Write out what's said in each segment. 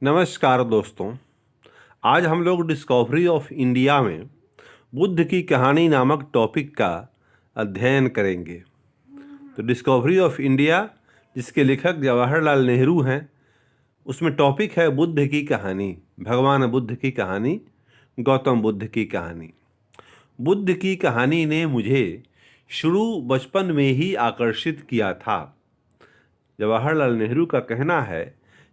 नमस्कार दोस्तों। आज हम लोग डिस्कवरी ऑफ इंडिया में बुद्ध की कहानी नामक टॉपिक का अध्ययन करेंगे। तो डिस्कवरी ऑफ इंडिया, जिसके लेखक जवाहरलाल नेहरू हैं, उसमें टॉपिक है बुद्ध की कहानी, भगवान बुद्ध की कहानी, गौतम बुद्ध की कहानी। बुद्ध की कहानी ने मुझे शुरू बचपन में ही आकर्षित किया था। जवाहरलाल नेहरू का कहना है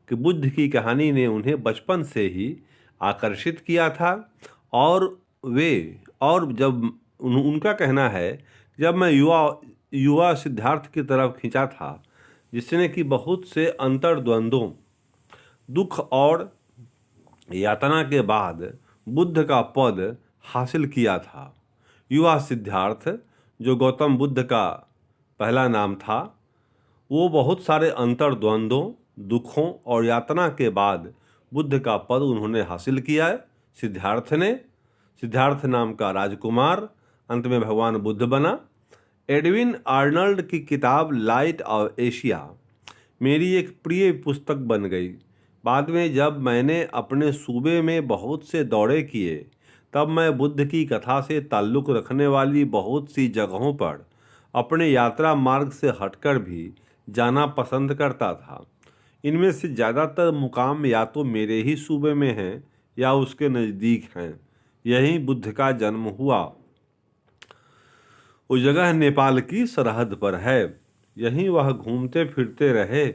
कि बुद्ध की कहानी ने उन्हें बचपन से ही आकर्षित किया था। और वे और जब उनका कहना है, जब मैं युवा युवा सिद्धार्थ की तरफ खींचा था, जिसने कि बहुत से अंतर्द्वंद्वों, दुख और यातना के बाद बुद्ध का पद हासिल किया था। युवा सिद्धार्थ, जो गौतम बुद्ध का पहला नाम था, वो बहुत सारे अंतर्द्वंद्वों, दुखों और यातना के बाद बुद्ध का पद उन्होंने हासिल किया है। सिद्धार्थ नाम का राजकुमार अंत में भगवान बुद्ध बना। एडविन आर्नल्ड की किताब लाइट ऑफ एशिया मेरी एक प्रिय पुस्तक बन गई। बाद में जब मैंने अपने सूबे में बहुत से दौरे किए, तब मैं बुद्ध की कथा से ताल्लुक़ रखने वाली बहुत सी जगहों पर अपने यात्रा मार्ग से हटकर भी जाना पसंद करता था। इनमें से ज़्यादातर मुकाम या तो मेरे ही सूबे में हैं या उसके नज़दीक हैं। यहीं बुद्ध का जन्म हुआ। वो जगह नेपाल की सरहद पर है। यहीं वह घूमते फिरते रहे।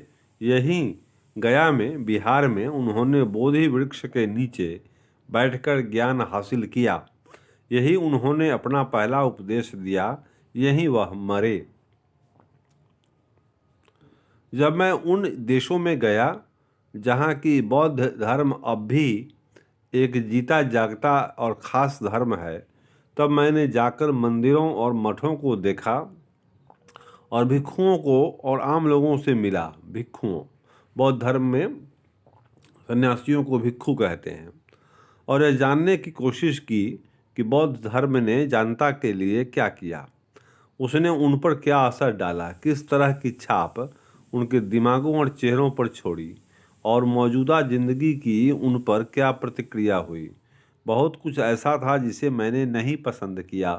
यहीं गया में, बिहार में उन्होंने बोधि वृक्ष के नीचे बैठकर ज्ञान हासिल किया। यही उन्होंने अपना पहला उपदेश दिया। यहीं वह मरे। जब मैं उन देशों में गया जहाँ की बौद्ध धर्म अब भी एक जीता जागता और ख़ास धर्म है, तब मैंने जाकर मंदिरों और मठों को देखा और भिक्षुओं को और आम लोगों से मिला। भिक्षुओं, बौद्ध धर्म में सन्यासियों को भिक्षु कहते हैं। और यह जानने की कोशिश की कि बौद्ध धर्म ने जनता के लिए क्या किया, उसने उन पर क्या असर डाला, किस तरह की छाप उनके दिमागों और चेहरों पर छोड़ी, और मौजूदा ज़िंदगी की उन पर क्या प्रतिक्रिया हुई। बहुत कुछ ऐसा था जिसे मैंने नहीं पसंद किया।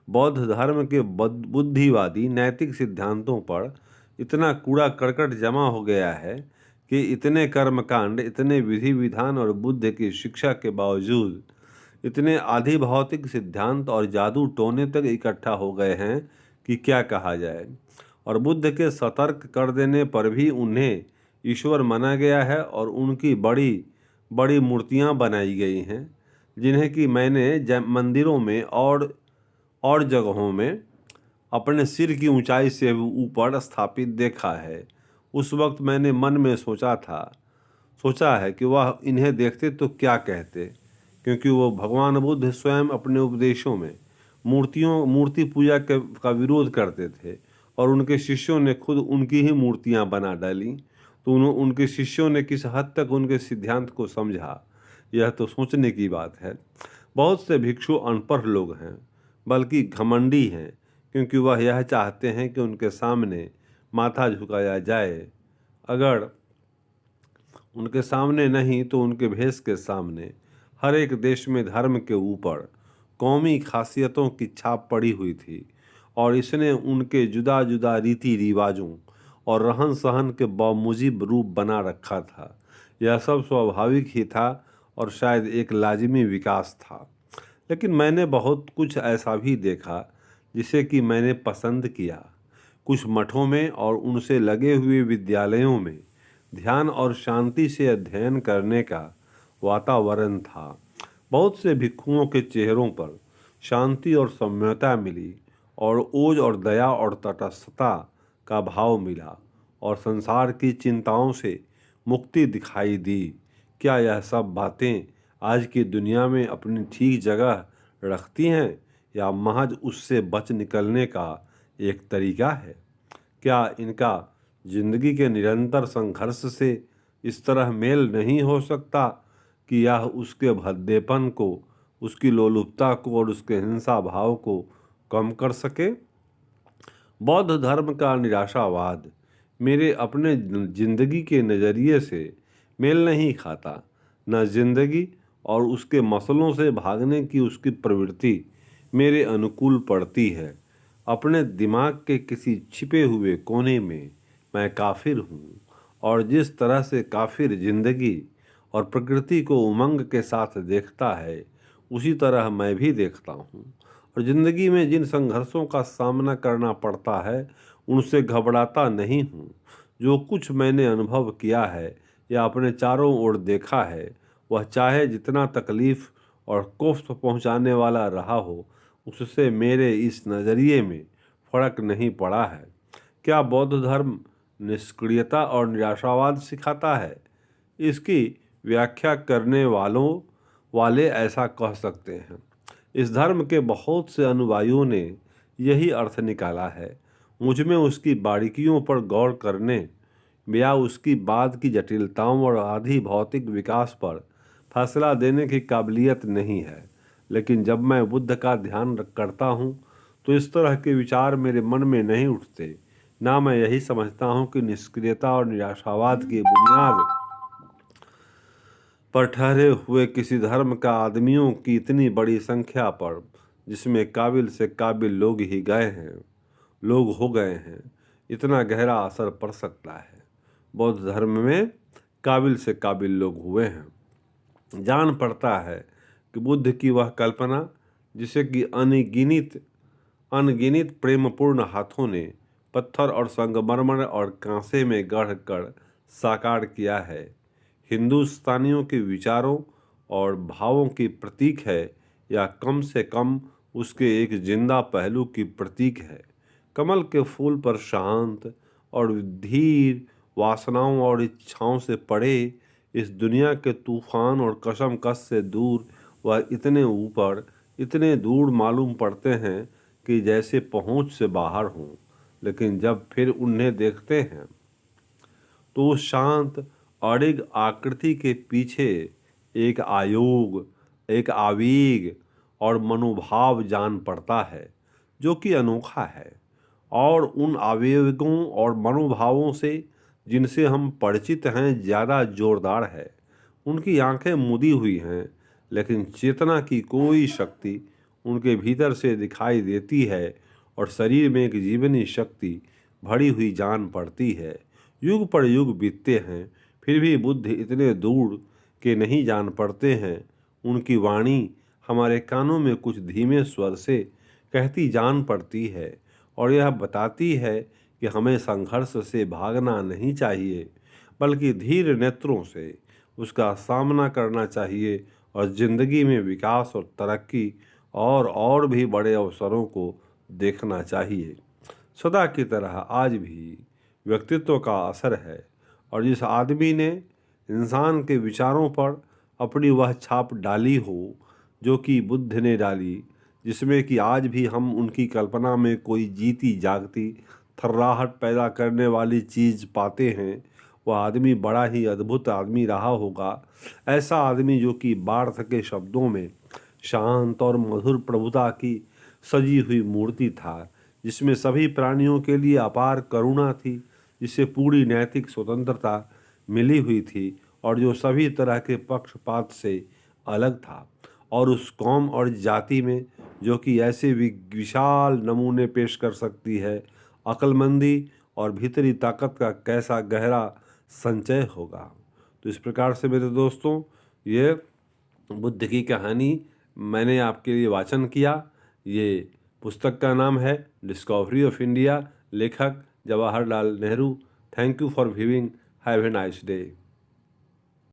बौद्ध धर्म के बुद्धिवादी नैतिक सिद्धांतों पर इतना कूड़ा करकट जमा हो गया है कि इतने कर्मकांड, इतने विधि विधान और बुद्ध की शिक्षा के बावजूद इतने आधि भौतिक सिद्धांत और जादू टोने तक इकट्ठा हो गए हैं कि क्या कहा जाए। और बुद्ध के सतर्क कर देने पर भी उन्हें ईश्वर माना गया है और उनकी बड़ी बड़ी मूर्तियां बनाई गई हैं, जिन्हें कि मैंने मंदिरों में और जगहों में अपने सिर की ऊंचाई से ऊपर स्थापित देखा है। उस वक्त मैंने मन में सोचा है कि वह इन्हें देखते तो क्या कहते, क्योंकि वो भगवान बुद्ध स्वयं अपने उपदेशों में मूर्ति पूजा का विरोध करते थे और उनके शिष्यों ने खुद उनकी ही मूर्तियां बना डाली। तो उनके शिष्यों ने किस हद तक उनके सिद्धांत को समझा, यह तो सोचने की बात है। बहुत से भिक्षु अनपढ़ लोग हैं, बल्कि घमंडी हैं, क्योंकि वह यह चाहते हैं कि उनके सामने माथा झुकाया जाए। अगर उनके सामने नहीं तो उनके भेष के सामने। हर एक देश में धर्म के ऊपर कौमी खासियतों की छाप पड़ी हुई थी और इसने उनके जुदा जुदा रीति रिवाजों और रहन सहन के बामुजिब रूप बना रखा था। यह सब स्वाभाविक ही था और शायद एक लाजिमी विकास था। लेकिन मैंने बहुत कुछ ऐसा भी देखा जिसे कि मैंने पसंद किया। कुछ मठों में और उनसे लगे हुए विद्यालयों में ध्यान और शांति से अध्ययन करने का वातावरण था। बहुत से भिक्षुओं के चेहरों पर शांति और सौम्यता मिली और ओज और दया और तटस्थता का भाव मिला और संसार की चिंताओं से मुक्ति दिखाई दी। क्या यह सब बातें आज की दुनिया में अपनी ठीक जगह रखती हैं या महज उससे बच निकलने का एक तरीका है? क्या इनका जिंदगी के निरंतर संघर्ष से इस तरह मेल नहीं हो सकता कि यह उसके भद्देपन को, उसकी लोलुपता को और उसके हिंसा भाव को कम कर सके? बौद्ध धर्म का निराशावाद मेरे अपने जिंदगी के नज़रिए से मेल नहीं खाता। न जिंदगी और उसके मसलों से भागने की उसकी प्रवृत्ति मेरे अनुकूल पड़ती है। अपने दिमाग के किसी छिपे हुए कोने में मैं काफिर हूँ, और जिस तरह से काफिर जिंदगी और प्रकृति को उमंग के साथ देखता है, उसी तरह मैं भी देखता हूँ। और जिंदगी में जिन संघर्षों का सामना करना पड़ता है, उनसे घबराता नहीं हूँ। जो कुछ मैंने अनुभव किया है या अपने चारों ओर देखा है, वह चाहे जितना तकलीफ और कोफ्त पहुंचाने वाला रहा हो, उससे मेरे इस नज़रिए में फर्क नहीं पड़ा है। क्या बौद्ध धर्म निष्क्रियता और निराशावाद सिखाता है? इसकी व्याख्या करने वाले ऐसा कह सकते हैं। इस धर्म के बहुत से अनुयायियों ने यही अर्थ निकाला है। मुझ में उसकी बारीकियों पर गौर करने या उसकी बाद की जटिलताओं और आधी भौतिक विकास पर फैसला देने की काबिलियत नहीं है। लेकिन जब मैं बुद्ध का ध्यान करता हूँ, तो इस तरह के विचार मेरे मन में नहीं उठते। ना मैं यही समझता हूँ कि निष्क्रियता और निराशावाद की बुनियाद पर ठहरे हुए किसी धर्म का आदमियों की इतनी बड़ी संख्या पर, जिसमें काबिल से काबिल लोग हो गए हैं, इतना गहरा असर पड़ सकता है। बौद्ध धर्म में काबिल से काबिल लोग हुए हैं। जान पड़ता है कि बुद्ध की वह कल्पना, जिसे कि अनगिनित प्रेमपूर्ण हाथों ने पत्थर और संगमरमर और कांसे में गढ़ कर साकार किया है, हिंदुस्तानियों के विचारों और भावों की प्रतीक है, या कम से कम उसके एक जिंदा पहलू की प्रतीक है। कमल के फूल पर शांत और धीर वासनाओं और इच्छाओं से पड़े इस दुनिया के तूफान और कशमकश से दूर वह इतने ऊपर, इतने दूर मालूम पड़ते हैं कि जैसे पहुंच से बाहर हों। लेकिन जब फिर उन्हें देखते हैं, तो उस शांत अडिग आकृति के पीछे एक एक आवेग और मनोभाव जान पड़ता है, जो कि अनोखा है। और उन आवेगों और मनोभावों से जिनसे हम परिचित हैं, ज़्यादा जोरदार है। उनकी आंखें मुदी हुई हैं, लेकिन चेतना की कोई शक्ति उनके भीतर से दिखाई देती है, और शरीर में एक जीवनी शक्ति भरी हुई जान पड़ती है। युग पर युग बीतते हैं, फिर भी बुद्ध इतने दूर के नहीं जान पड़ते हैं। उनकी वाणी हमारे कानों में कुछ धीमे स्वर से कहती जान पड़ती है, और यह बताती है कि हमें संघर्ष से भागना नहीं चाहिए, बल्कि धीर नेत्रों से उसका सामना करना चाहिए, और जिंदगी में विकास और तरक्की और भी बड़े अवसरों को देखना चाहिए। सदा की तरह आज भी व्यक्तित्व का असर है, और जिस आदमी ने इंसान के विचारों पर अपनी वह छाप डाली हो, जो कि बुद्ध ने डाली, जिसमें कि आज भी हम उनकी कल्पना में कोई जीती जागती थर्राहट पैदा करने वाली चीज़ पाते हैं, वह आदमी बड़ा ही अद्भुत आदमी रहा होगा। ऐसा आदमी जो कि बार्थ के शब्दों में शांत और मधुर प्रभुता की सजी हुई मूर्ति था, जिसमें सभी प्राणियों के लिए अपार करुणा थी, जिसे पूरी नैतिक स्वतंत्रता मिली हुई थी, और जो सभी तरह के पक्षपात से अलग था। और उस कौम और जाति में जो कि ऐसे विशाल नमूने पेश कर सकती है, अक्लमंदी और भीतरी ताकत का कैसा गहरा संचय होगा। तो इस प्रकार से मेरे दोस्तों, ये बुद्ध की कहानी मैंने आपके लिए वाचन किया। ये पुस्तक का नाम है डिस्कवरी ऑफ इंडिया, लेखक Jawaharlal Nehru. Thank you for viewing. Have a nice day.